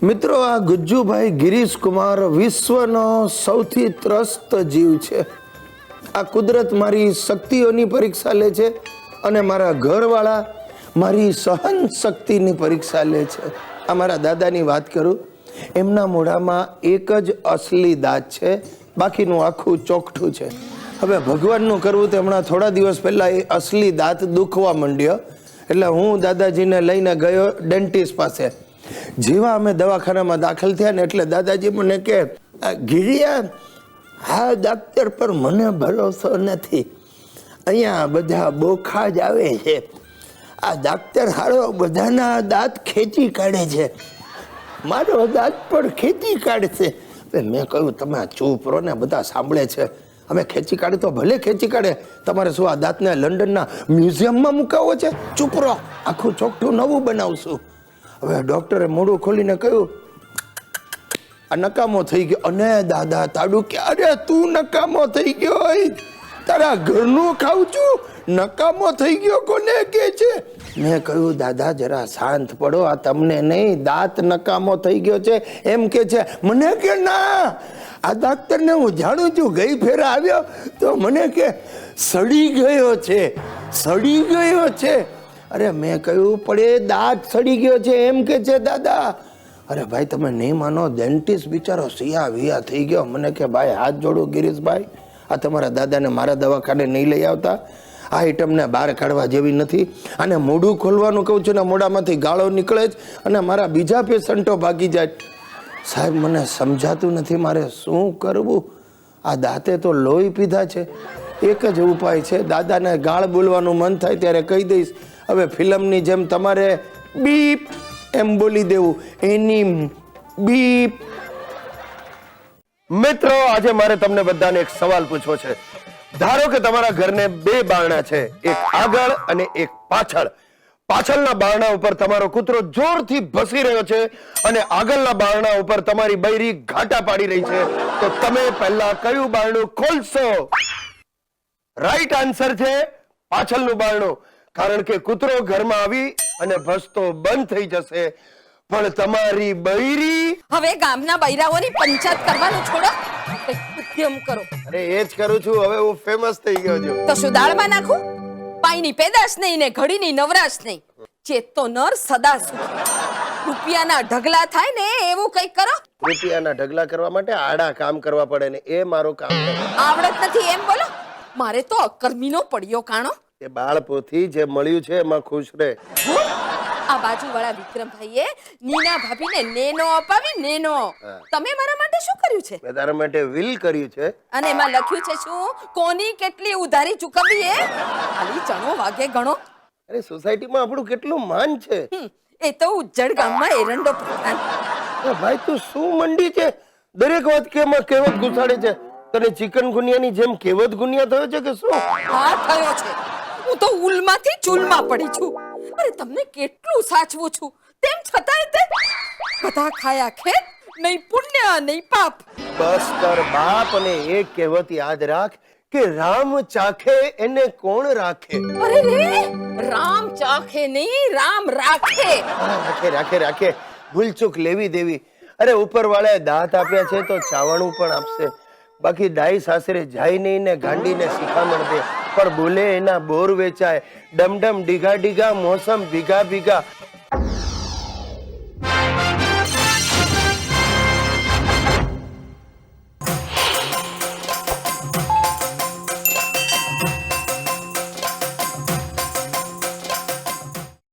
મિત્રો, આ ગુજ્જુભાઈ ગિરીશ કુમાર વિશ્વનો સૌથી ત્રસ્ત જીવ છે. આ કુદરત મારી શક્તિઓની પરીક્ષા લે છે અને મારા ઘરવાળા મારી સહન શક્તિની પરીક્ષા લે છે. આ મારા દાદાની વાત કરું, એમના મોઢામાં એક જ અસલી દાંત છે, બાકીનું આખું ચોકઠું છે. હવે ભગવાનનું કરવું તો હમણાં થોડા દિવસ પહેલાં એ અસલી દાંત દુખવા માંડ્યો, એટલે હું દાદાજીને લઈને ગયો ડેન્ટિસ્ટ પાસે. જેવા અમે દવાખાનામાં દાખલ થયા ને એટલે દાદાજી મને કે, ગિરિયા, હા ડાક્ટર પર મને ભરોસો નથી, અહીંયા બધા બોખા જ આવે છે, આ ડાક્ટર હારો બધાના દાંત ખેંચી કાઢે છે, મારો દાંત પણ ખેંચી કાઢશે. મેં કહ્યું, તમે ચૂપ રહો ને, બધા સાંભળે છે. અમે ખેંચી કાઢે તો ભલે ખેંચી કાઢે, તમારે શું આ દાંતને લંડનના મ્યુઝિયમમાં મુકાવો છે? ચૂપ રહો, આખું ચોકઠું નવું બનાવશું. હવે ડોક્ટરે મોઢું ખોલીને કહ્યું, આ નકામો થઈ ગયો. અને દાદા તાડું કે, અરે તું નકામો થઈ ગયો, તારા ઘરનું ખાઉં છું, નકામો થઈ ગયો કોને કે છે? મેં કહ્યું, દાદા જરા શાંત પડો, આ તમને નહીં, દાંત નકામો થઈ ગયો છે એમ કે છે. મને કે ના, આ ડાક્ટરને હું જાણું છું, ગઈ ફેરા આવ્યો તો મને કે સડી ગયો છે, સડી ગયો છે. અરે મેં કહ્યું, પણ એ દાંત સડી ગયો છે એમ કે છે દાદા. અરે ભાઈ, તમે નહીં માનો, ડેન્ટિસ્ટ બિચારો સિયા વિયા થઈ ગયો. મને કે ભાઈ હાથ જોડું ગિરીશભાઈ, આ તમારા દાદાને મારા દવાખાને નહીં લઈ આવતા, આ આઈટમને બહાર કાઢવા જેવી નથી. અને મોઢું ખોલવાનું કહું છું ને, મોઢામાંથી ગાળો નીકળે જ અને મારા બીજા પેશન્ટો ભાગી જાય. સાહેબ, મને સમજાતું નથી મારે શું કરવું. આ દાંતે તો લોહી પીધા છે. એક જ ઉપાય છે, દાદાને ગાળ બોલવાનું મન થાય ત્યારે કહી દઈશ. હવે ફિલ્મની જેમ તમારે બીપ એમ બોલી દેવું, એની બીપ. મિત્રો, આજે મારે તમને બધાને એક સવાલ પૂછવો છે. ધારો કે તમારા ઘરને બે બારણા છે, એક આગળ અને એક પાછળ. પાછળના બારણા ઉપર તમારો કૂતરો જોરથી ભસી રહ્યો છે અને આગળના બારણા ઉપર તમારી બૈરી ઘાટા પાડી રહી છે, તો તમે પહેલા કયું બારણું ખોલશો? રાઈટ આન્સર છે પાછળનું બારણું, કારણ કે કૂતરો ઘરમાં આવી અને ભસતો બંધ થઈ જશે, પણ તમારી બૈરી... હવે ગામના બૈરાઓની પંચાયત કરવાનું છોડો, કેમ કરો? અરે એ જ કરું છું, હવે હું ફેમસ થઈ ગયો છું. તો શું દાળમાં નાખું? પાઈની પેદાશ નહીં ને ઘડીની નવરાશ નહીં, ચેતો નર સદા સુખી. રૂપિયાના ઢગલા થાય ને એવું કંઈક કરો. રૂપિયાના ઢગલા કરવા માટે આડા કામ કરવા પડે ને એ મારું કામ નથી. આવડત નથી એમ બોલો? મારે તો અકર્મીનો પડ્યો કાણો. એ બાળપોથી જે મળ્યું છે એમાં ખુશ રહે. આ બાજુવાળા વિક્રમભાઈએ નીના ભાભીને નેનો અપાવી, નેનો. તમે મારા માટે શું કર્યું છે? મેં તારા માટે વિલ કર્યું છે. અને એમાં લખ્યું છે શું? કોની કેટલી ઉધારી ચૂકવવી એ? ખાલી ચણો વાગે ગણો. અરે સોસાયટીમાં આપણું કેટલું માન છે. એ તો ઉજ્જડ ગામમાં એરંડો પ્રધાન. ભાઈ, તું શું મંડી છે? દરેક વાત કેમાં કહેવત ઘુસાડે છે. તને ચિકન ગુનિયાની જેમ કહેવત ગુનિયા થયો છે કે શું? હા, થયો છે. હું તો ઉલમાંથી ચૂલમાં પડી છું. અરે તમને કેટલું સાચવું છું, તેમ છતાંય તે બધા ખાયા ખેત, નહીં પુણ્ય નહીં પાપ. બસ કર બાપ, અને એક કહેવત યાદ રાખ કે રામ ચાખે એને કોણ રાખે. અરે રે, રામ ચાખે નહીં, રામ રાખે. રાખે રાખે રાખે, ભૂલચૂક લેવી દેવી. અરે ઉપરવાળાએ દાંત આપ્યા છે તો ચાવણું પણ આપશે. બાકી દાઈ સાસરે જાય નહીં ને ગાંડીને શિખામણ દે, પણ બોલે એના બોર વેચાય. ડમડમ ડીઘા ડીઘા, મોસમ ભીગા ભીગા.